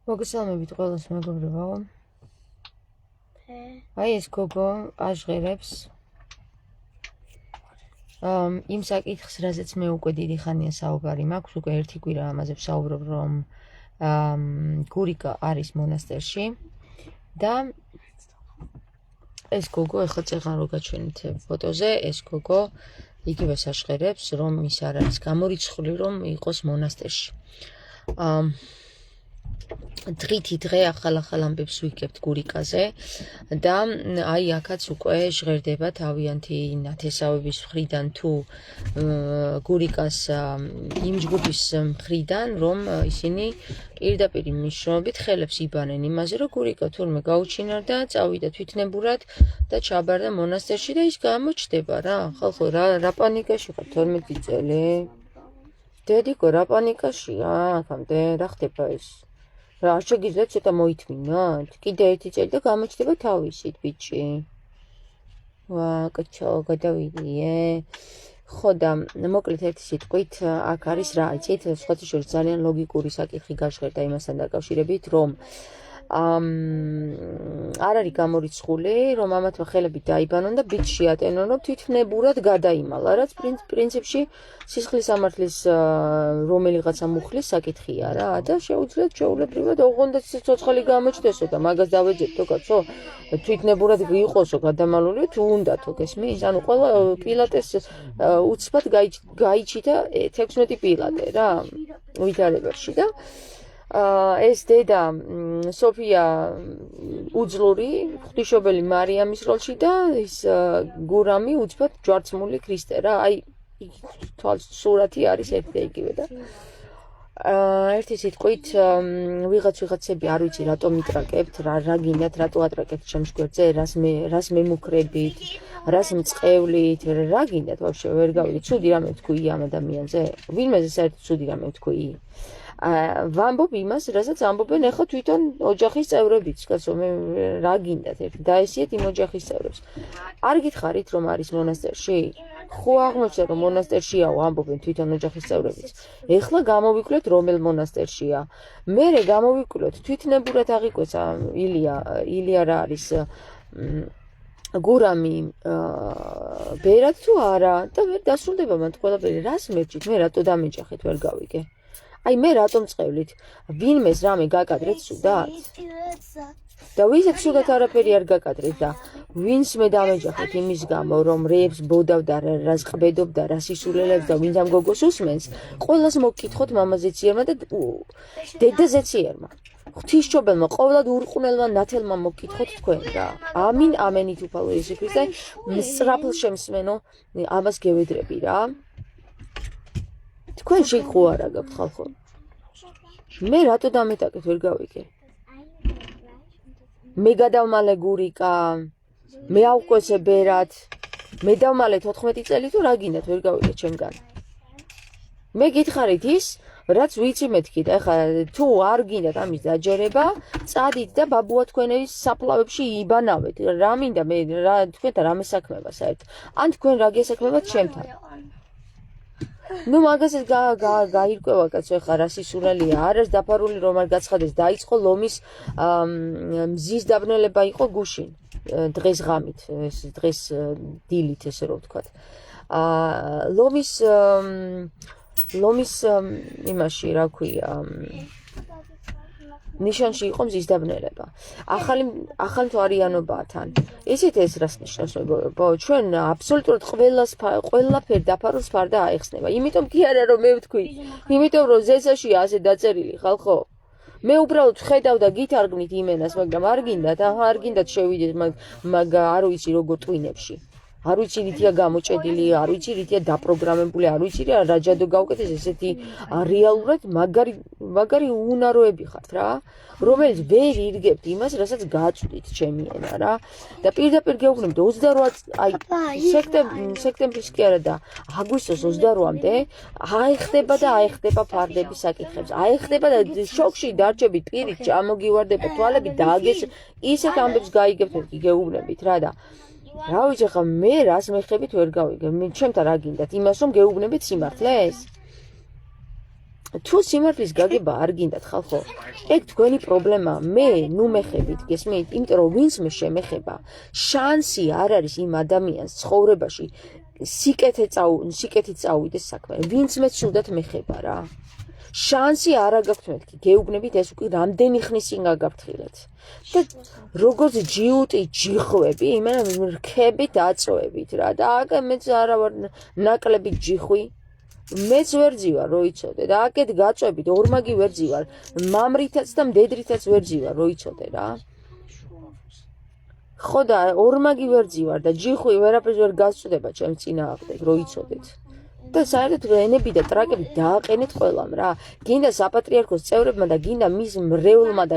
მოგესალმებით ყველას მეგობრებო. აი ეს გოგო აჟღერებს იმ საკითხს, რაზეც მე უკვე დიდი ხანია საუბარი მაქვს, უკვე ერთი კვირა ამაზე ვსაუბრობ, რომ გურიკა არის მონასტერში და ეს გოგო ეხლა წეღან რო გაჩვენეთ ფოტოზე, ეს გოგო იგივე საჟღერებს, რომ ის არ არის გამორიცხული, რომ იყოს მონასტერში. დღითი დღე ახალ ამბებს ვიგებთ გურიკაზე და აი აქაც უკვე ჟღერდება თავიანთი ნათესავების მხრიდან თუ გურიკას იმ ჯგუფის მხრიდან, რომ ისინი პირდაპირ მნიშვნელობით ხელებს იბანენ იმაზე, რომ გურიკა თურმე გაუჩინარდა, წავიდა თვითნებურად და ჩაბარდა მონასტერში და ის გამოჩნდება რა. ხალხო, რა პანიკაში ხარ 12 წელი? დედიკო, რა პანიკაშია? აქამდე რა ხდება ეს? რა შეგიძლიათ ცოტა მოითმინოთ? კიდე ერთი წელი და გამოჩნდება თავისით ბიჭი. ვა, კაცო, გადავიდიე. ხო და მოკლედ ერთი სიტყვით აქ არის რა, იცით, სხვათა შორის ძალიან ლოგიკური საკითხი გაჟღერდა იმასთან დაკავშირებით, რომ არ არის გამორიცხული, რომ ამათმა ხელები დაიბანონ და ბიჭს შეატენონ, რომ თვითნებურად გადაიმალა, რაც პრინციპში სისხლის სამართლის რომელიღაცა მუხლის საკითხია რა და შეუძლიათ ჩვეულებრივად ოღონდ ცოცხალი გამოჩნდესო და მაგას დავეძებთო კაცო, თვითნებურად იყოსო გადამალული თუ უნდათო, გესმის? ანუ ყველა პილატეს უცბად გაიჩიტა 16 პილატე რა ვითარებაში და ეს დედა სოფია უძლური, ღვთისმშობელი მარიამის როლში და ის გურამი უცბად ჯვარცმული ქრისტე რა. აი სურათი არის ერთი და იგივე და ერთი სიტყვით ვიღაცები არ ვიცი რატომ იტრაკებთ, რა გინდათ, რატო ატრაკებთ ჩემს გვერდზე, რას მემუქრებით, რას მწყევლით, რა გინდათ ვაფშე ვერ გავიგე, ცუდი რამე ვთქვი ამ ადამიანზე, ვინმეზე საერთოდ ცუდი რამე ვთქვი? ვამბობ იმას, რასაც ამბობენ ახლა თვითონ ოჯახის წევრებიც, კაცო, მე რა გინდათ ერთი დაესიეთ იმ ოჯახის წევრებს. არ გითხარით რომ არის მონასტერში? ხო აღმოჩნდა რომ მონასტერშიაო, ამბობენ თვითონ ოჯახის წევრებიც. ეხლა გამოვიკვლიოთ რომელ მონასტერშია. მერე გამოვიკვლიოთ თვითნებურად აღიკვეცა ილია რა არის გურამი ბერად თუ არა და ვერ დასრულდება მათ ყველაფერი. რას მერჩით? მე რატო დამეჯახეთ ვერ გავიგე. აი მე რატომ წევლით? ვინმეს რამე გაკადრეთ სუდად? და ვისაც სუდად არაფერი არ გაკადრეთ და ვინც მე დამეჯახეთ იმის გამო, რომ რეებს ბოდავდა, რას ყბედობდა, რას ისულელებს და ვინც ამ გოგოს უსმენს, ყველას მოგკითხოთ მამაზეციერმა და დედაზეციერმა. ღვთისმშობელმა, ყოვლად ურყვნელმა ნათელმა მოგკითხოთ თქვენ რა. ამინ, ამენით უფალო იესო ქრისტე, სწრაფილ შემსმენო, ამას გევედრები რა. თქვენ შეგხო არა გაქვთ ხალხო. მე რატო დამეტაკეთ ვერ გავიგე. მე გადავმალე გურიკა, მე ავკვეცე ბერად, მე დავმალე 14 წელი თუ რა გინდათ ვერ გავიგე ჩემგან. მე გითხარით ის, რაც ვიცი მეთქი და ეხლა თუ არ გინდათ ამის დაჯერება, წადით და ბაბუა თქვენების საფლავებში იბანავეთ. რა მინდა მე თქვენთან რამე საქმეა საერთოდ. ან თქვენ რა გესაქმებათ ჩემთან. ნუ მაგასაც გაირკვევა კაცო ეხლა რა სისულელია, არის დაფარული რომ არ გაცხადეს, დაიწყო ლომის მზის დაბნელება იყო გუშინ დღეს ღამით, ეს დღეს დილით ესე რომ ვთქვათ. ლომის იმაში რა ქვია ნიშანში იყო მზის დაბნელება. ახალი მთვარიანობაა თან. იცით ეს რას ნიშნავს მეგობრებო? ჩვენ აბსოლუტურად ყველაფერ დაფარულ ფარდა აეხსნება. იმიტომ კი არა რომ მე ვთქვი, იმიტომ რომ ზესაში ასე დაწერილი ხალხო. მე უბრალოდ ხედავ და გითარგმნით იმენას, მაგრამ არ გინდათ შევიდეთ მაგ არ ვიცი როგორ ტვინებში. არ ვიცი რითია გამოჭედილი, არ ვიცი რითია დაპროგრამებული, არ ვიცი რა ჯადო გავუკეთეს ესეთი რეალურად მაგარი უნაროები ხართ რა, რომელიც ვერ ირგებთ იმას, რასაც გაწვდით ჩემი ენა რა. და პირდაპირ გეუბნებთ 28 აი სექტემბრის კი არა და აგვისტოს 28-მდე აეხდება ფარდების საკითხებს. აეხდება და შოქში დარჩებით, პირით ჩამოგივარდება, თვალები დააგეს, ისეთ ამბებს გაიგებთ გეუბნებით რა და რა ვიცი ხა მე რას მეხებით ვერ გავიგე. მე ჩემთან რა გინდათ? იმას რომ გეუბნებით სიმართლეს? თუ სიმართლის გაგება არ გინდათ ხალხო, ეგ თქვენი პრობლემაა. მე ნუ მეხებით, გესმით? იმიტომ რომ ვინც მე შემეხება, შანსი არ არის იმ ადამიანს ცხოვრებაში სიკეთით წავიდეს საქმე. ვინც მე ცუდად მეხება რა. შანსი არ აგაქვთ მეთქი, გეუბნებით ეს უკვე რამდენი ხნის წინ გაგაფრთხილეთ. და როგორც ჯიუტი ჯიხვები, იმენა რქებით აწოებით რა. და აკე მეც არა ვარ ნაკლებით ჯიხვი. მეც ვერ ძივარ, რო იცოდე და აკეთ გაწვებით, ორმაგი ვერ ძივარ, მამრითაც და მდედრითაც ვერ ძივარ, რო იცოდე რა. ხო და ორმაგი ვერ ძივარ და ჯიხვი ვერაფერს ვერ გასწვდება ჩემს წინააღმდეგ, რო იცოდეთ. და საერთოდ ენები და ტრაკები დააყენეთ ყველამ რა. გინდა საპატრიარქოს წევრებმა და გინდა მის მრევლმა და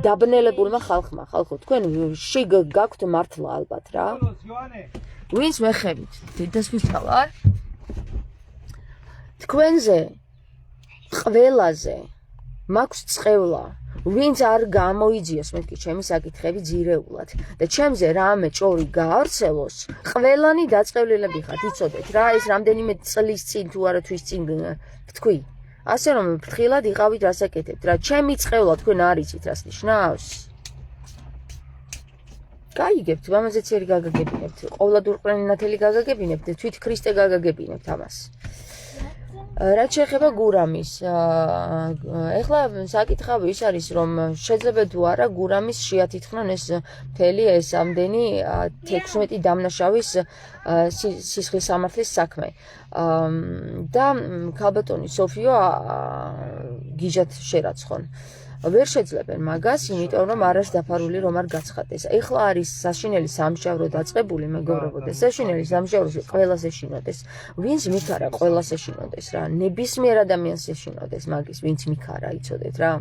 დაბნელებულმა ხალხმა. ხალხო, თქვენ შიგ გაქვთ მართლა ალბათ რა. ვინც მეხებით, დედასთვის თავარ? თქვენზე ყველაზე მაქვს წევლა, ვინც არ გამოიძიოს მეთქი ჩემი საკითხები ძირეულად და ჩემზე რამე ჭორი გაარცელოს, ყველანი დაწყევლილები ხართ, იცოდეთ რა, ეს რამდენიმე წლის წინ თუ არა თვის წინ თქვი. ასე რომ ფრთხილად იყავით რასაკეთებთ რა, ჩემი წევლა თქვენ არ იცით რას ნიშნავს. გაიგებთ, ამაზეც ერი გაგაგებინებთ, ყოვლადურყრენი ნათელი გაგაგებინებთ, თვით ქრისტე გაგაგებინებთ ამას. რაც შეეხება გურამის, ეხლა საკითხავი ის არის, რომ შეიძლება თუ არა გურამის შეათითხრონ ეს მთელი ეს ამდენი 16 დამნაშავის სისხლის სამართლის საქმე. და ქალბატონი სოფიო გიჟად შერაცხონ. ვერ შეძლებენ მაგას, იმიტომ რომ არას დაფარული რომ არ გაცხადეს. ეხლა არის საშინელი სამშაბრო დაწყებული, მეგობრებო, და საშინელი სამშაბროში ყველას ეშინოდეს. ვინც მიქარა ყველას ეშინოდეს რა. ნებისმიერ ადამიანს ეშინოდეს მაგის, ვინც მიქარა, იცოდეთ რა.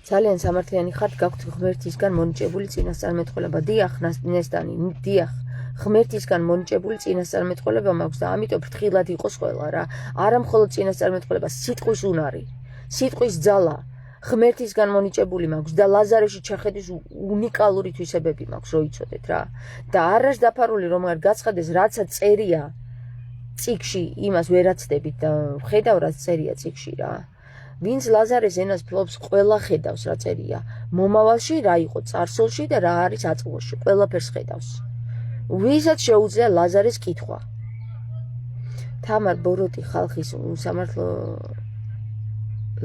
ძალიან სამართლიანი ხართ, გაქვთ ღმერთისგან მონიჭებული წინასწარმეტყველება. დიახ, ნესტანი, დიახ. ღმერთისგან მონიჭებული წინასწარმეტყველება მაქვს და ამიტომ ფრთხილად იყოს ყველა რა. არა მხოლოდ წინასწარმეტყველება, სიტყვის უნარი, სიტყვის ძალა, ღმერთისგან მონიჭებული მაქვს და ლაზარეში ჩახედვის უნიკალური თვისებები მაქვს, რო იცოდეთ რა. და არას დაფარული რომ არ გაცხადეს, რაცა წერია წიგში, იმას ვერაცდებით და ხედავ რაც წერია წიგში რა. ვინც ლაზარეს ენას ფლობს, ყველა ხედავს რა წერია. მომავალში რა იყო წარსულში და რა არის აწმყოში, ყველაფერს ხედავს. ვისაც შეუძლია ლაზარის კითხვა. თამარ ბოროტი ხალხის სამართლო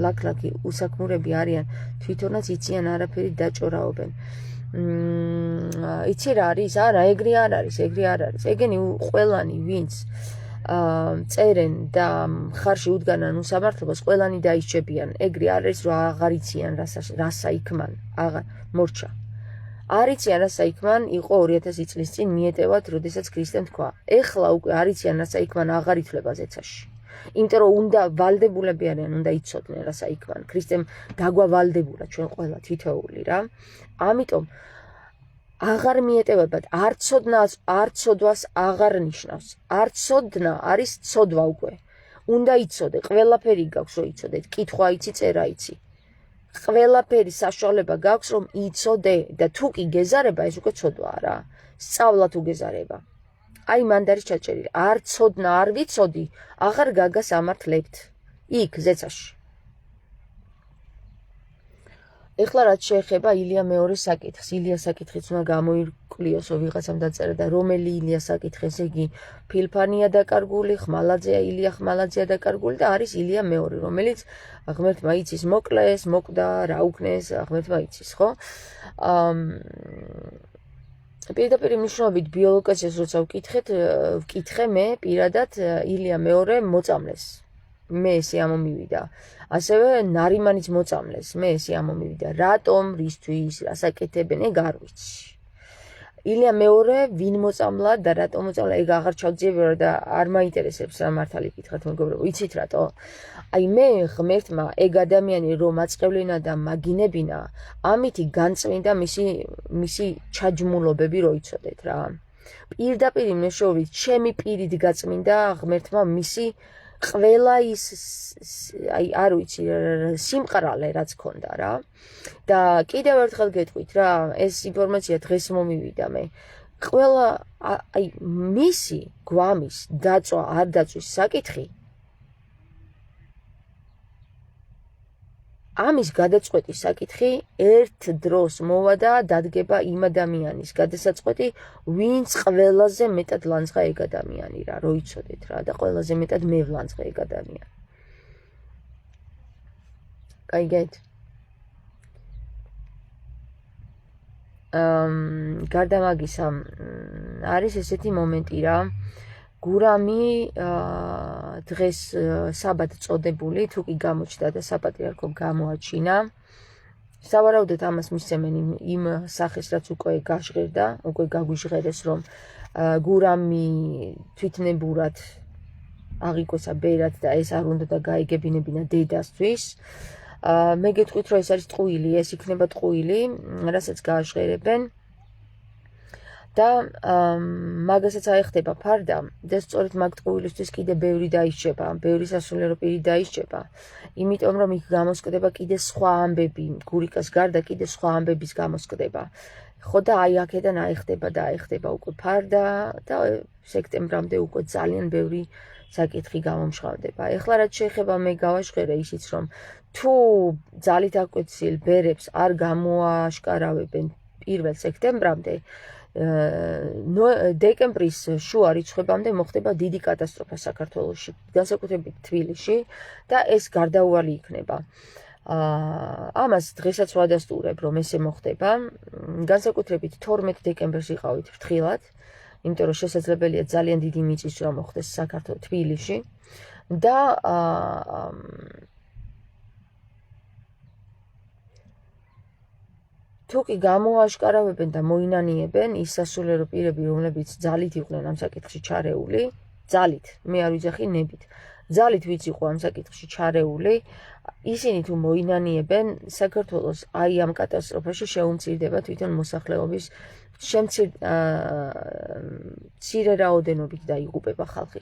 ლაკლაკი უსაქმურები არიან, თვითონაც იციან არაფერი დაჭორაობენ. იცი რა არის? არა, ეგრე არ არის, ეგრე არ არის. ეგენი ყველანი ვინც წერენ და ხარში უდგანან უსამართლობას, ყველანი დაისჯებიან. ეგრე არ არის, რომ აღარ იციან რასა იქმან, აღარ მორჩა. არ იციან რასა იქმან, იყო 2000 წლის წინ მიეტევათ, როდესაც ქრისტემ თქვა. ეხლა უკვე არ იციან რასა იქმან, აღარ ითვლება ზეცაში. იმიტომ რომ უნდა ვალდებულები არიან, უნდა იცოდნენ რასა იქმან. ქრისტემ დაგვავალდებულა ჩვენ ყველა თითოეული რა. ამიტომ აღარ მიეტევებათ, არ ცოდვას აღარ ნიშნავს. არ ცოდნა არის ცოდვა უკვე. უნდა იცოდე, ყველაფერი გაქვს რომ იცოდეთ, კითხვა იცი, წერა იცი. ყველაფერი საშუალება გაქვს რომ იცოდე და თუ კი გეზარება ეს უკვე ცოდვაა რა. სწავლა თუ გეზარება. აი მანდ არის ჩაჭერილი. არ ცოდნა, არ ვიცოდი, აღარ გაგას ამართლებთ. იქ ზეცაში. ეხლა რაც შეეხება ილია მეორის საკითხს, ილია საკითხიც უნდა გამოირკვლიოსო ვიღაცამ დაწერა და რომელი ილია საკითხს, იგი ფილფანია დაკარგული, ხმალაძეა, ილია ხმალაძეა დაკარგული და არის ილია მეორე, რომელიც ღმერთმა იცის მოკლეს, მოკვდა, რა უკნეს, ღმერთმა იცის, ხო? პირდაპირ მნიშვნელობით ბიოლოგიას როცა ვკითხე მე პირადად ილია მეორე მოწამლეს. მე ესე ამომივიდა. ასევე ნარიმანიც მოწამლეს, მე ესე ამომივიდა. რატომ, რისთვის, რასაკეთებენ, ეგ არ ვიცი. ილია მეორე ვინ მოწამლა და რატომ მოწამლა, ეგ აღარ ჩავძიებია და არ მაინტერესებს რა მართალი კითხეთ, მეგობრებო. იცით რატო? აი მე ღმერთმა ეგ ადამიანი რომ აწყევლინა და მაგინებინა, ამითი განწმინდა მისი ჩაჯმულობები რო იცოდეთ რა. პირდაპირ მეშოვით, ჩემი პირით გაწმინდა ღმერთმა მისი ყველა ის აი არ ვიცი სიმყრალე რაც ქონდა რა. და კიდევ ერთხელ გეტყვით რა, ეს ინფორმაცია დღეს მომივიდა მე. ყველა აი მისი გვამის დაწვა არ დაწვის საკითხი ამის გადაწყვეტის საკითხი ერთ დროს მოვა და დადგება იმ ადამიანის გადასაწყვეტი, ვინც ყველაზე მეტად ლანძღა ეგ ადამიანი რა, რო იცოდეთ რა და ყველაზე მეტად მე ვლანძღა ეგ ადამიანი. გაიგეთ? გარდა მაგისა არის ესეთი მომენტი რა, გურამი დღეს საბად წოდებული, თუ კი გამოჩნდა და საპატრიარქომ გამოაჩინა. სავარაუდოდ ამას მისცემენ იმ სახეს, რაც უკვე გაჟღერდა, უკვე გაგვიჟღერეს, რომ გურამი თვითნებურად აღიკვეცა ბერად და ეს არ უნდა და გაიგებინებინა დედასთვის. მე გეტყვით, რომ ეს არის ტყუილი, ეს იქნება ტყუილი, რასაც გააჟღერებენ. და მაგასაც აეხდება ფარდა და სწორედ მაგ ტყუილისთვის კიდე ბევრი დაისჭება, ბევრი სასულიერო პირი დაისჭება, იმიტომ რომ იქ გამოსკდება კიდე სხვა ამბები, გურიკას გარდა კიდე სხვა ამბების გამოსკდება. ხო და აი აქედან აეხდება უკვე ფარდა და სექტემბრამდე უკვე ძალიან ბევრი საკითხი გამომშრალდება. ეხლა რაც შეეხება მე გავაჟღერე ისიც რომ თუ ძალით აკვეციელ ბერებს არ გამოაშკარავებენ 1 სექტემბრამდე დეკემბრის შუა რიცხვებამდე მოხდება დიდი კატასტროფა საქართველოში, განსაკუთრებით თბილისში და ეს გარდაუვალი იქნება. ამას დღესაც ვადასტურებ, რომ ესე მოხდება. განსაკუთრებით 12 დეკემბერს იყავით ფრთხილად, იმიტომ რომ შესაძლებელია ძალიან დიდი მიწისძვრა მოხდეს საქართველოს თბილისში და თუ კი გამოაშკარავებენ და მოინანიებენ ის სასულიერო პირები, რომლებიც ძალით იყვნენ ამ საკითხში ჩარეული, ძალით, მე არ ვიძახი ნებით, ძალით ვიც იყო ამ საკითხში ჩარეული, ისინი თუ მოინანიებენ, საქართველოს აი ამ კატასტროფაში შეუმცირდება თვითონ მოსახლეობის მცირე რაოდენობით დაიღუპება ხალხი.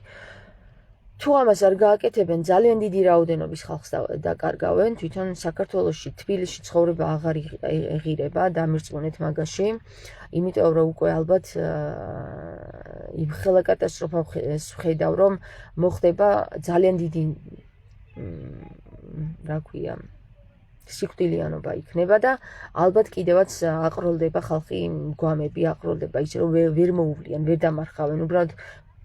თუ ამას არ გააკეთებენ, ძალიან დიდი რაოდენობის ხალხს დაკარგავენ, თვითონ საქართველოში, თბილისში ცხოვრება აღარ ეღირება, დამირწმუნეთ მაგაში, იმიტომ რომ უკვე ალბათ იმ ხელა კატასტროფას ვხედავ, რომ მოხდება ძალიან დიდი, რა ქვია, სიკვდილიანობა იქნება და ალბათ კიდევაც აყროლდება ხალხი, გვამები აყროლდება, ისე რომ ვერ მოუვლიან, ვერ დამარხავენ, უბრალოდ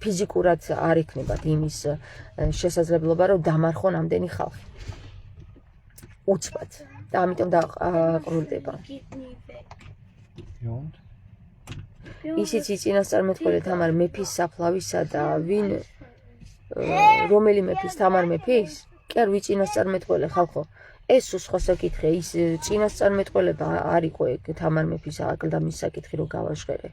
ფიზიკურად არ იქნებათ იმის შესაძლებლობა, რომ დამარხონ ამდენი ხალხი. უცბად. და ამიტომ დააყროლდება. ისიც წინასწარმეტყველი თამარ მეფის საფლავისა და რომელი მეფის, თამარ მეფის? კი არ ვიწინასწარმეტყველი ხალხო. ეს სხვა საკითხია, ის წინასწარმეტყველება არ იყო ეგ თამარ მეფის აკლდამის საკითხი რო გავაჟღერე.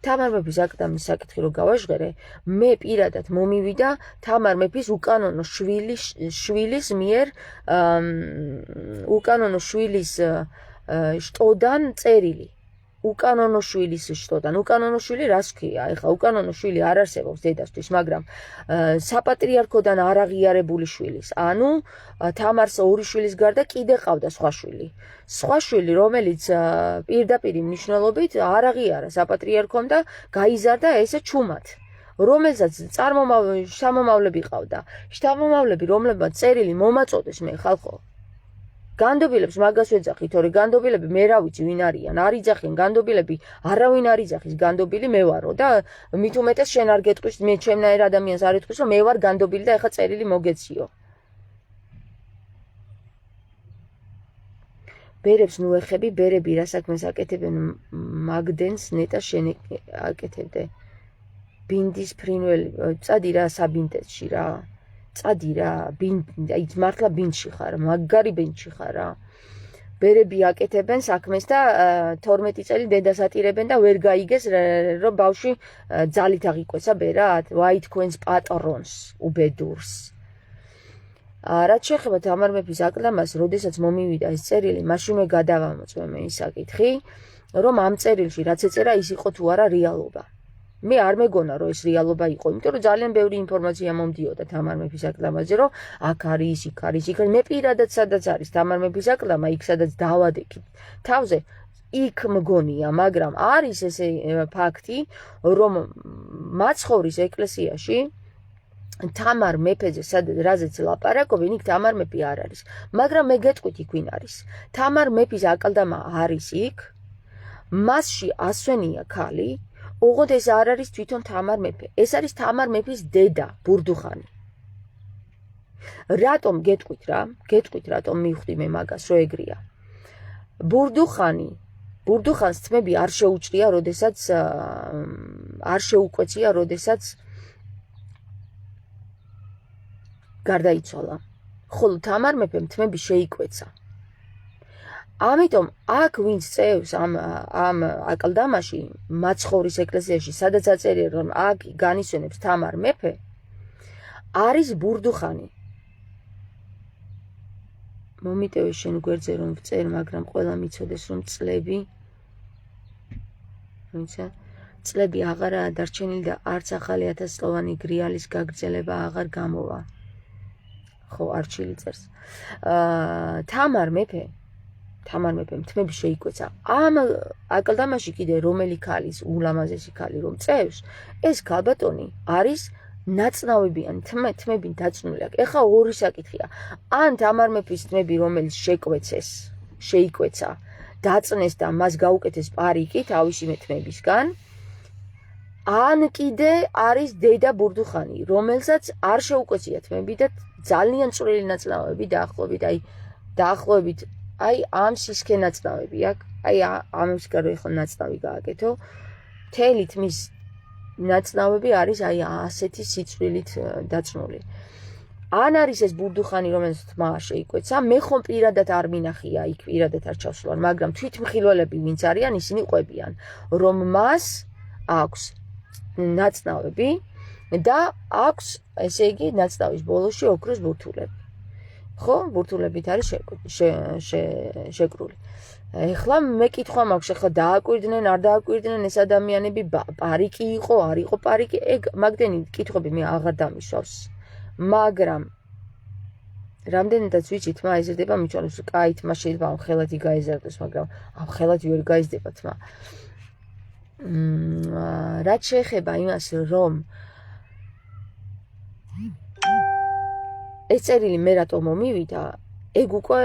თამარ მეფის აკლდამის საკითხი რო გავაჟღერე, მე პირადად მომივიდა თამარ მეფის უკანონო შვილის მიერ უკანონო შვილის შტოდან წერილი. უკანონო შვილის შტოდან. უკანონო შვილი რას ქვია? ეხლა უკანონო შვილი არ არსებობს დედასთვის, მაგრამ საპატრიარქოდან არ აღიარებული შვილის. ანუ თამარს 2 შვილის გარდა კიდე ყავდა სხვა შვილი. სხვა შვილი, რომელიც პირდაპირ მნიშვნელობით არ აღიარა საპატრიარქომ და გაიზარდა ესე ჩუმად. რომელსაც შთამომავლები ყავდა. შთამომავლები, რომლებმაც წერილი მომაწოდეს მე ხალხო. განდობილებს მაგას ვეძახით, თორე განდობილები მე რა ვიცი ვინ არიან, არ იძახიან განდობილები, არავინ არ იძახის განდობილი მე ვარო და მით უმეტეს შენ არ გეტყვის, მე ჩემნაირ ადამიანს არ ეტყვის, რომ მე ვარ განდობილი და ეხა წერილი მოგეციო. ბერებს ნუ ეხები, ბერები რა საქმეს აკეთებენ მაგდენს ნეტა შენ აკეთებდე. ბინდის ფრინველი, წადი რა საბინდეთში რა. წადი რა, აი მართლა ბინდში ხარ, მაგარი ბინდში ხარ რა. ბერები აკეთებენ საქმეს და 12 წელი დედას ატირებენ და ვერ გაიგეს რომ ბავშვი ძალით აღიკვეცა ბერად, ვაი თქვენს პატრონს, უბედურს. რაც შეეხება თამარ მეფის აკლდამას, როდესაც მომივიდა ეს წერილი, მაშინვე გადავამოწმე მე ის საკითხი, რომ ამ წერილში რაც ეწერა ის იყო თუ არა რეალობა. მე არ მეგონა რომ ეს რეალობა იყო, იმიტომ რომ ძალიან ბევრი ინფორმაცია მომდიოდა თამარ მეფის აკლდამაზე, რომ აქ არის, იქ არის, იქ არის. მე პირადად სადაც არის თამარ მეფის აკლდამა, იქ სადაც დავადექით თავზე, იქ მგონია, მაგრამ არის ესე ფაქტი, რომ მაცხოვრის ეკლესიაში თამარ მეფეზე რაზეც ლაპარაკობენ, იქ თამარ მეფე არ არის. მაგრამ მე გეტყვით იქ ვინ არის. თამარ მეფის აკლდამა არის იქ, მასში ასვენია ქალი, ოღონდ ეს არ არის თვითონ თამარ მეფე. ეს არის თამარ მეფის დედა, ბურდუხანი. რატომ გეტყვით რა? გეტყვით რატომ მივხვდი მე მაგას, რო ეგრეა. ბურდუხანს თმები არ შეუჭრია, როდესაც არ შეუკვეცია, როდესაც გარდაიცვალა. ხოლო თამარ მეფემ თმები შეიკვეცა. ამიტომ აქ ვინც წევს ამ აკლდამაში, მაცხოვრის ეკლესიაში, სადაც აწერია, რომ აქ განისვენებს თამარ მეფე, არის ბურდუხანი. მომიტევე შენ გვერდზე რომ ვწერ, მაგრამ ყველა მიცოდეს რომ წლები აღარაა დარჩენილი და არც ახალი 1000 წლოვანი გრიალის გაგრძელება აღარ გამოვა. ხო, არჩილი წერს. თამარ მეფემ თმები შეიკვეცა. ამ აკლდამაში კიდე რომელი ქალის ულამაზესი ქალი რომ წევს, ეს ქალბატონი არის ნაწნავებიანი თმები დაწნული აქვს. ეხა ორი საკითხია. ან თამარ მეფის თმები, რომელიც შეიკვეცა, დაწნეს და მას გაუკეთეს პარიკი თავისი თმებისგან, ან კიდე არის დედა ბურდუხანი, რომელსაც არ შეუკვეცია თმები და ძალიან წვრილი ნაწნავები დაახლოებით ამ სისქე ნაწნავები აქვს. ამის გარო ეხლა ნაწნავი გააკეთო. მთელი თმის ნაწნავები არის ასეთი სიწვრილით დაწნული. ან არის ეს ბურდუხანი, რომელსაც თმა შეიკვეცა, მე ხომ პირადად არ მინახია, იქ პირადად არ ჩავსვლან, მაგრამ თვითმხილველები ვინც არიან, ისინი ყვებიან, რომ მას აქვს ნაწნავები და აქვს, ესე იგი, ნაწნავის ბოლოში ოქროს ბურთულები. ხო, ბურთულებით არის შეკრული. ეხლა მე კითხვა მაქვს, ეხლა დააკვირდნენ, არ დააკვირდნენ ეს ადამიანები, პარიკი იყო, არ იყო პარიკი, მაგდენი კითხვები მე აღარ დამისვავს. მაგრამ რამდენადაც ვიცი, თმა ეზრდება მიცვალებს, კაი, თმა შეიძლება ამ ხელათი გაეზარდოს, მაგრამ ამ ხელათი ვერ გაიზრდება თმა. რაც შეეხება იმას, რომ ეს წერილი მე რატომ მომივიდა, ეგ უკვე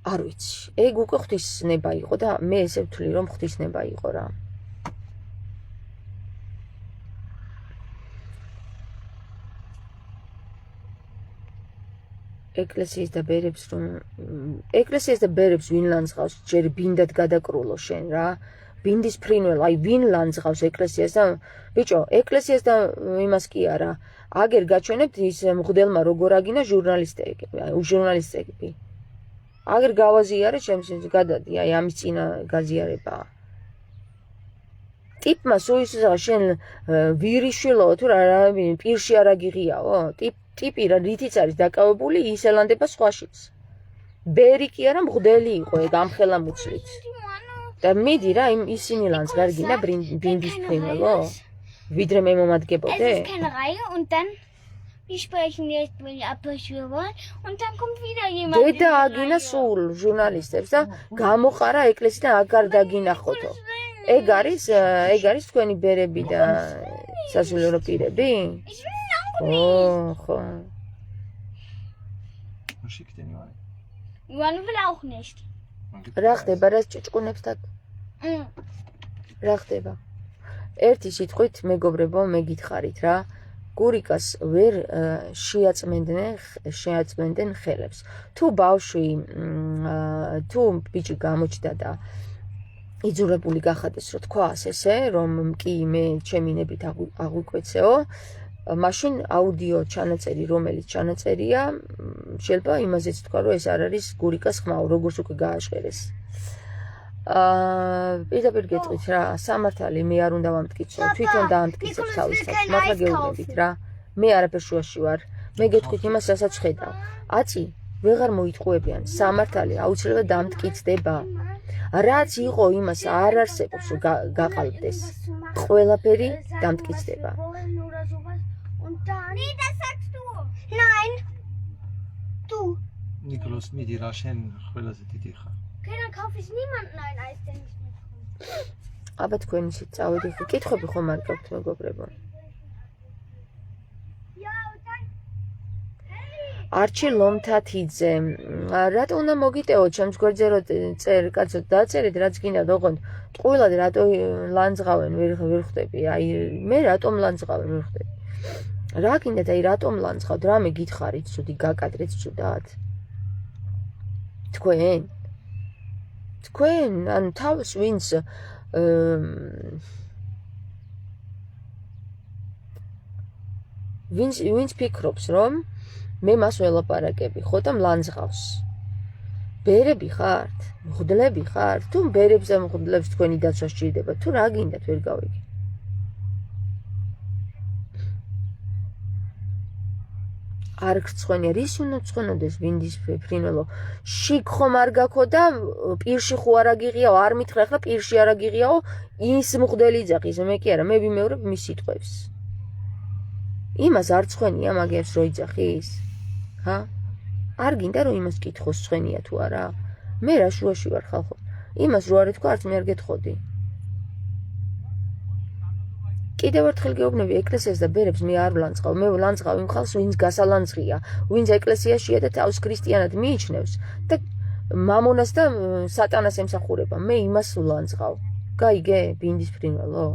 არ ვიცი. ეგ უკვე ღვთისნება იყო და მე ესე ვთვლი, რომ ღვთისნება იყო რა. ეკლესიის და ბერებს ვინ ლანძღავს, ჯერ ბინდად გადაკრულო შენ რა. ბინდის ფრინველ, ვინ ლანძღავს ეკლესიას და ბიჭო, ეკლესიას და იმას კი არა. აგერ გაჩვენებთ ის მღვდელმა როგორ აგინა ჟურნალისტები. აგერ გავაზიარე ჩემს გადადი, ამის წინა გაზიარება. ტიპმა სუისზა შენ ვირიშვილო თუ რა პირში არ აგიღიაო? ტიპი რა რითიც არის დაკავებული, ის ელანდება სხვაშიც. ბერი კი არა მღვდელი იყო ეგ ამ ხელამუცლით. და მიდი რა ისინი ლანძღარგინა ბინდის ფრინველო? Weder mit meinem Mann geboten. Es ist keine Reihe und dann wir sprechen jetzt, wenn ihr abwischen wollt und dann kommt wieder jemand. Deda agina sul ჟურნალისტებს და გამოყარა ეკლესიიდან აგარ დაგინახოთო. ეგ არის თქვენი ბერები და სასულიერო პირები? ხო. Johann will auch nicht. რა ხდება რა ჭუჭკუნებს და რა ხდება? ერთი სიტყვით მეგობრებო, მე გითხარით რა, გურიკას ვერ შეაწმენდნენ ხელებს. თუ ბავშვი, თუ ბიჭი გამოჩნდა და იძულებული გახადეს, რომ თქვას ესე, რომ კი მე ჩემი ნებით აღვიკვეცეო, მაშინ აუდიო ჩანაწერი, რომელიც ჩანაწერია, შეიძლება იმაზეც თქვა, რომ ეს არ არის გურიკას ხმაო, როგორც უკვე გააშყერეს. პირდაპირ გეტყვით რა, სამართალი მე არ უნდა ვამტკიცო, თვითონ დაამტკიცებ თავისას, მართლა გეუბნებით რა, მე არაფერ შუაში ვარ, მე გეტყვით იმას, რასაც ხედავ. აწი, ვეღარ მოიტყუებიან, სამართალი აუცილებლად დამტკიცდება. რაც იყო იმას არ არსებობს, რომ გაყალბდეს. ყველაფერი დამტკიცდება. Nee, das sagst du. Nein. Du. Nikolaus, mit dir raschen, ყველაზე დიდი ხარ. Okay, dann kaufe ich niemanden ein Eis, der nicht mit აბა თქვენ ისიც წავედი, კითხვები ხომ არ გაქვთ მეგობრებო? არჩი ლომთათიძე, რატო უნდა მოგიტევოთ ჩემს გვერდზე რო კაცო დაწერეთ რაც გინდათ ოღონდ ტყუილად რატო ლანძღავენ ვერ ხვდები, აი მე რატომ ლანძღავენ ვერ ხვდები. რა გინდათ აი რატომ ლანძღავთ, რამე გითხარით ცუდი გაკადრეთ ცუდად. თქვენ ან თავს ვინც ვინც ფიქრობს რომ მე მას ველაპარაკები, ხო და მლანძღავს. ბერები ხართ? მღვდლები ხართ? თუ ბერებს და მღვდლებს თქვენი დაცვა სჭირდება, თუ რა გინდათ ვერ გავიგე. არ გწვენია, რის უნდა წვენოდეს ბინდის ფრინველო. შიგ ხომ არ გაქო და პირში ხო არ აგიღიაო, არ მითხრა ხა პირში არ აგიღიაო, ის მღვდელი ძახის, მე კი არა, მე ვიმეორებ მის სიტყვებს. იმას არ წვენია მაგებს რო იძახის? ჰა? არ გინდა რომ იმას კითხოს წვენია თუ არა? მე რა შუაში ვარ ხალხო. იმას რო არ ეთქვა, არც მე არ გეთხოვდი. კიდევ ერთხელ გეუბნები ეკლესიას და ბერებს მე არ ვლანძღავ, მე ვლანძღავ იმ ხალხს, ვინც გასალანძღია, ვინც ეკლესიაშია და თავს ქრისტიანად მიიჩნევს და მამონას და სატანას ემსახურება. მე იმას ვლანძღავ. გაიგე, ბინდის ფრინველო?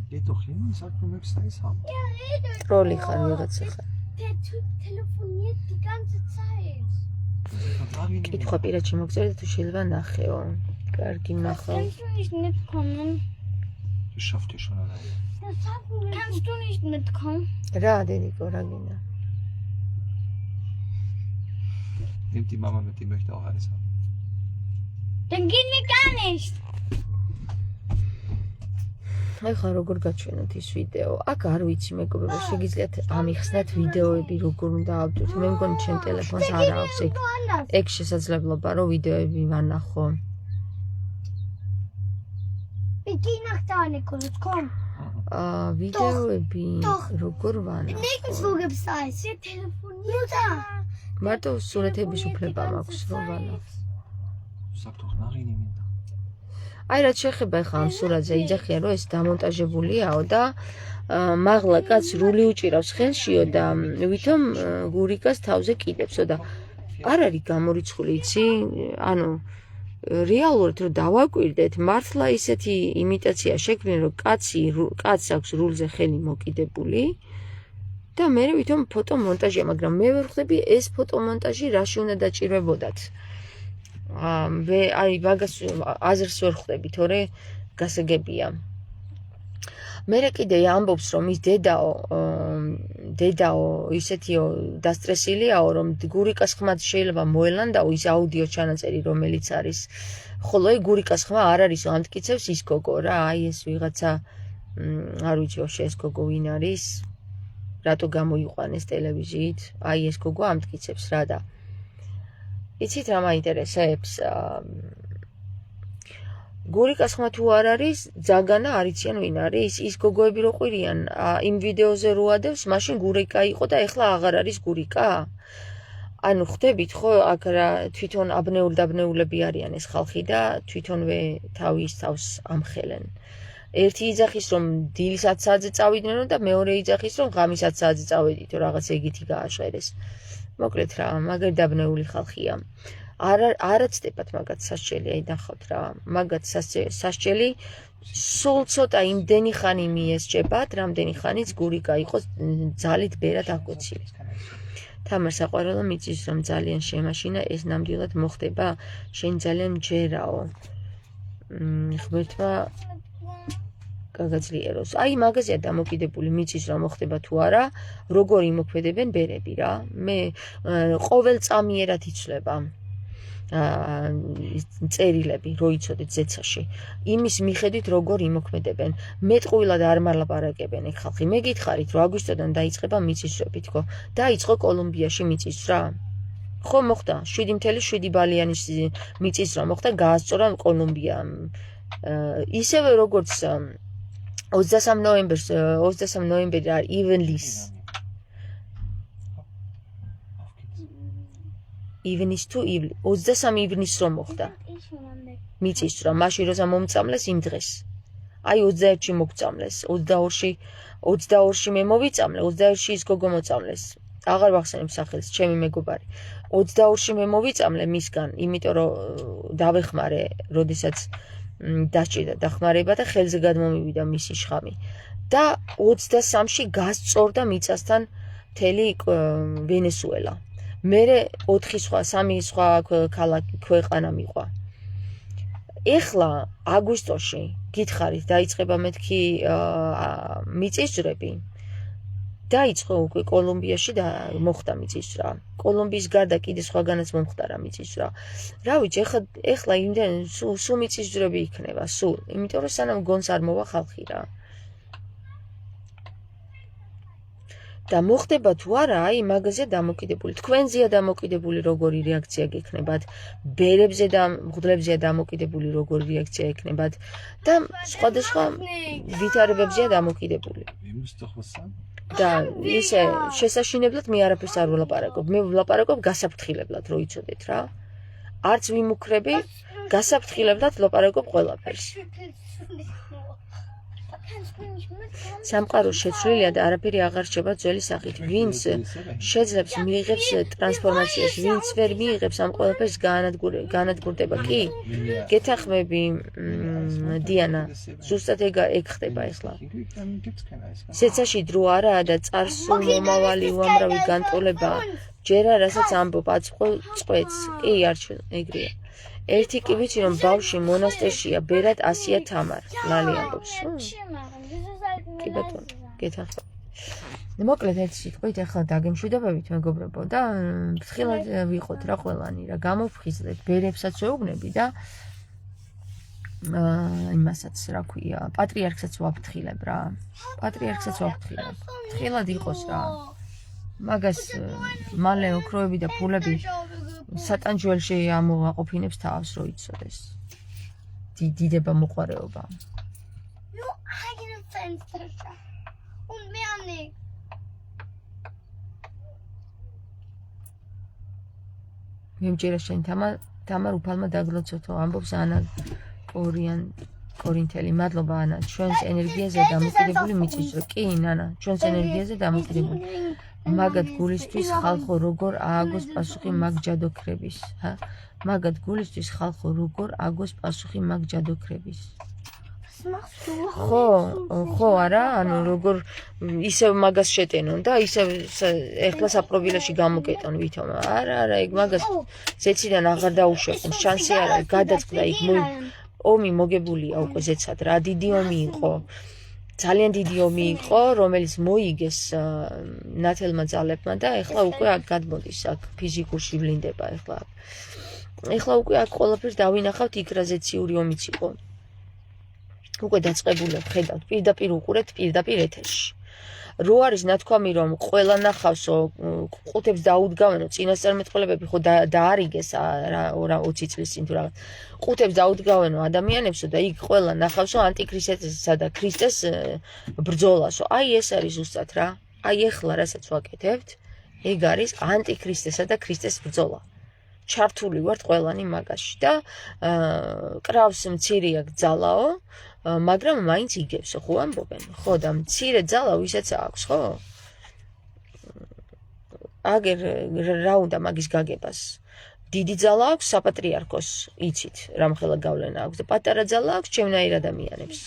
Geht doch hin und sagt, du möchtest Eis haben. Ja, redet. Trolli kann jederzeit sein. Der Typ telefoniert die ganze Zeit. კითხვა პირადში მოგწერეთ თუ შეიძლება ნახეო. კარგი ნახო. Kannst du nicht mitkommen? Das schafft ihr schon alleine. Das schaffen wir. Kannst du nicht mitkommen? რა დედიკო რა გინდა? Nimmt die Mama mit, die möchte auch Eis haben. Dann gehen wir gar nicht. აი ხა როგორ გაჩვენოთ ის ვიდეო? აქ არ ვიცი მეგობრებო, შეგიძლიათ ამიხსნათ ვიდეოები როგორ უნდა ავდოთ. მე მგონი ჩემ ტელეფონს არ აქვს ეგ შესაძლებლობა რომ ვიდეოები ვანახო. Wir gehen nach da, Nikolaus, komm. ვიდეოები როგორ ვანახო? Nirgendwo gibt's Eis. Wir telefonieren da. მარტო სურათების უფლება მაქვს რომ ვანახო. Sag doch nach ihm hinter. აი რაც შეხება ხა ამ სურათზე იძახიან რომ ეს დამონტაჟებულიაო და მაღლა კაც რული უჭირავს ხელშიო და ვითომ გურიკას თავზე კიდებსო და არ არის გამორიცხული იცი ანუ რეალურად რომ დავაკვირდეთ მართლა ისეთი იმიტაცია შექმნიან რომ კაცს აქვს რულზე ხელი მოკიდებული და მე ვითომ ფოტომონტაჟია მაგრამ მე ვერ ხვდები ეს ფოტომონტაჟი რაში უნდა დაჭირვებოდათ აი მაგას აზრს ვერ ხვდები, თორე გასაგებია. მე კიდე ამბობს რომ ის დედაო ისეთიო დასტრესილიაო რომ გურიკას ხმად შეიძლება მოელანდაო ის აუდიო ჩანაწერი რომელიც არის. ხოლო აი გურიკას ხმა არ არის ამტკიცებს ის გოგო რა, აი ეს ვიღაცა არ ვიცი ვაფშე ეს გოგო ვინ არის? რატო გამოიყვანეს ტელევიზიით? აი ეს გოგო ამტკიცებს რა და იცით რა მაინტერესებს? გურიკას ხმა თუ არ არის, ძაგანა არ იციან ვინ არის? ის გოგოები რო ყვირიან, იმ ვიდეოზე რო ადევს, მაშინ გურიკა იყო და ეხლა აღარ არის გურიკა? ანუ ხვდებით ხო, აქ რა თვითონ აბნეულები არიან ეს ხალხი და თვითონვე თავის თავს ამხელენ. ერთი იძახის რომ დილის 10 საათზე წავიდნენ და მეორე იძახის რომ ღამის 10 საათზე წავედით, რაღაც ეგეთი გააჟღერეს. მოკლედ რა, მაგარი დაბნეული ხალხია. არ აცდებათ მაგათ სასჯელი, აი ნახავთ რა, მაგათ სასჯელი სულ ცოტა იმდენი ხანი მიესჯებათ, რამდენი ხანიც გურიკა იყოს ძალით ბერად აღკვეცილი. თამარ საყვარელო მიწის რომ ძალიან შემაშინა, ეს ნამდვილად მოხდება, შენ ძალიან მჯერაო. ღმერთმა გაგაძლიეროს. აი მაგაზია დამოკიდებული მიწის რომ მოხდება თუ არა, როგორ იმოქმედებენ ბერები რა. მე ყოველწამიერად იცვლება წერილები, რო იცოდეთ ზეცაში. იმის მიხედვით როგორ იმოქმედებენ. მეტყვილად არ მალაპარაკებენ ეგ ხალხი. მე გითხარით რომ აგვისტოდან დაიწყება მიწისძვრები, თქო. დაიწყო კოლუმბიაში მიწისძვრა. ხო მოხდა 7.7 ბალიანის მიწისძვრა მოხდა, გაასწორა კოლუმბია. ისევე როგორც 23 ნოემბერი არ ივენლის ივნის თუ 23 ივნის რომ მოხდა მიწისძვრა მაშინ როცა მომწამლეს იმ დღეს აი 21-ში მოგწამლეს 22-ში მე მოვიწამლე 21-ში ის გოგო მოწამლეს აღარ ვახსენებ სახელს ჩემი მეგობარი 22-ში მე მოვიწამლე მისგან იმიტომ რომ დავეხმარე როდესაც დასჭირდა დახმარება და ხელზე გადმომივიდა მისი შხამი და 23-ში გასწორდა მიწასთან მთელი ვენესუელა მერე 3 სხვა ქვეყანა მიყვა ეხლა აგვისტოში გითხარით დაიწყება მეთქი მიწისძვრები დაიწყო უკვე კოლუმბიაში და მოხდა მიწისძვრა კოლუმბიის გარდა კიდე სხვაგანაც მომხდარა მიწისძვრა რა ვიცი ეხლა იმდენ სულ მიწისძვრები იქნება სულ იმიტომ რომ სანამ გონს არ მოვა ხალხი რა და მოხდება თუ არა აი მაგაზე დამოკიდებული თქვენზეა დამოკიდებული როგორი რეაქცია გექნებათ ბერებზე და მღვდლებზეა დამოკიდებული როგორი რეაქცია ექნებათ და სხვადასხვა ვითარებებზეა დამოკიდებული და ისე შესაშინებლად მე არაფერს არ ვლაპარაკობ მე ვლაპარაკობ გასაფრთხილებლად რო იცოდეთ რა არც ვიმუქრები გასაფრთხილებლად ვლაპარაკობ ყველაფერს სამყარო შეცვლილია და არაფერი აღარ რჩება ძველი სახით. ვინც შეძლებს მიიღებს ტრანსფორმაციას, ვინც ვერ მიიღებს ამ ყველაფერს განადგურდება კი? გეთანხმები დიანა, ზუსტად ეგ ხდება ახლა. სეცაში დრო არაა და წარსულ მომავალი უამრავი განტოლება ჯერ რასაც ამბობ აწყვეტს. კი არჩევ ეგრეა. ერთი კი ვიცი რომ ბავშვი მონასტერშია, ბერად 100-ია თამარ, ლალი ამბობს. კი ბატონო, გეთანხმები. მოკლედ ერთ სიტყვით ახლა დაგემშვიდობებით მეგობრებო და ფრთხილად ვიყოთ რა ყველანი რა გამოფხიზლეთ, ბერებსაც ვეუბნები და იმასაც რა ქვია, პატრიარქსაც ვაფრთხილებ რა. პატრიარქსაც ვაფრთხილებ. ფრთხილად იყოს რა. მაგას მალე ოქროები და ფულები სატანჯველში ამოვაყოფინებს თავს რო იცოდეს. დიდება მოყარეობა. მემჭირა შენ თამარ უფალმა დაგლოცოთო ამბობს ანა კორინთელი მადლობა ანა ჩვენს ენერგიაზე დამოკიდებული მიწისძვრა კი ნანა ჩვენს ენერგიაზე დამოკიდებული მაგად გულისთვის ხალხო როგორ ააგოს პასუხი მაგ ჯადოქრების მაგად გულისთვის ხალხო როგორ ააგოს პასუხი მაგ ჯადოქრების ხო არა ანუ როგორ ისევ მაგას შეტენონ და ისევ ეხლა საპრობილეში გამოკეტონ ვითომ არა ეგ მაგას ზეციდან აღარ დაუშვებენ შანსი არა გადაწყდა იქ ომი მოგებულია უკვე ზეცად რა დიდი ომი იყო ძალიან დიდი ომი იყო რომელიც მოიგეს ნათელმა ძალებმა და ეხლა უკვე აქ გადმოდის აქ ფიზიკურში ვლინდება ეხლა უკვე აქ ყველაფერს დავინახავთ იქ რა ზეციური ომიც იყო უკვე დაწყებულა ხედავთ პირდაპირ უყურეთ პირდაპირ ეთერში რო არის ნათქვამი რომ ყველა ნახავსო ყუთებს დაუდგავენო წინასწარმეტყველებები ხო დაარიგეს რა 20 წლის წინ თუ რაღაც ყუთებს დაუდგავენო ადამიანებსო და იქ ყველა ნახავსო ანტიქრისტესა და ქრისტეს ბრძოლასო აი ეს არის ზუსტად რა აი ეხლა რასაც ვაკეთებთ ეგ არის ანტიქრისტესა და ქრისტეს ბრძოლა ჩართული ვართ ყველანი მაგაში და კრავს მცირე ძალაო მაგრამ მაინც იგებსო ხო ამბობენ ხო და მცირე ძალა ვისაც აქვს ხო აგერ რა უნდა მაგის გაგებას დიდი ძალა აქვს საპატრიარქოს იცით რამხელა გავლენა აქვს და პატარა ძალა აქვს ჩემნაირ ადამიანებს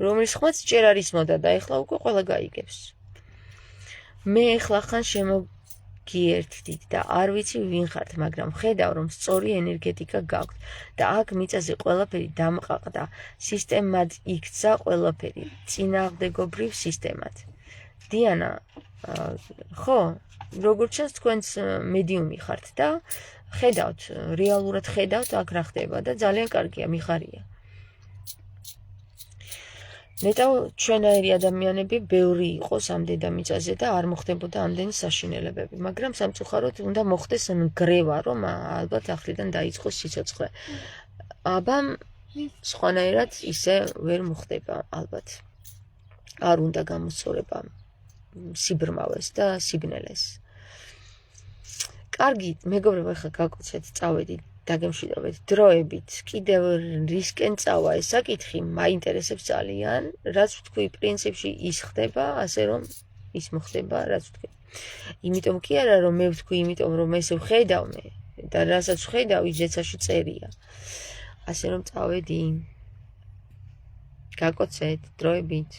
რომლის ხმაც ჯერ არის მოდა და ეხლა უკვე ყველა გაიგებს მე ეხლა ხან გიერთდით და არ ვიცი ვინ ხართ, მაგრამ ხედავ რომ სწორი ენერგეტიკა გაქვთ და აქ მიწაზე ყველაფერი დამყაყდა, სისტემად იქცა ყველაფერი, წინააღმდეგობრივ სისტემად. დიანა, ხო, როგორც ჩანს თქვენც მედიუმი ხართ და ხედავთ, რეალურად ხედავთ აქ რა ხდება და ძალიან კარგია, მიხარია. ნეტავ ჩვენაირი ადამიანები ბევრი იყოს ამ დედამიწაზე და არ მოხდებოდა ამდენი საშინელებები, მაგრამ სამწუხაროდ უნდა მოხდეს ნგრევა, რომ ალბათ ახლიდან დაიწყოს სიცოცხლე. აბა სხვანაირად ისე ვერ მოხდება ალბათ. არ უნდა გამოსწორება სიბრმავეს და სიბნელეს. კარგი, მეგობრებო, ახლა გაკოცეთ, წავედით, დაგემშვიდობეთ. დროებით კიდევ რისკენ წავა ეს საკითხი, მაინტერესებს ძალიან. რაც ვთქვი, პრინციპში ის ხდება, ასე რომ ის მოხდება, რაც ვთქვი. იმიტომ კი არა, რომ მე ვთქვი, იმიტომ რომ ესე ვხედავ მე და რასაც ვხედავ, ის ზეცაში წერია. ასე რომ წავედი. გაკოცეთ, დროებით.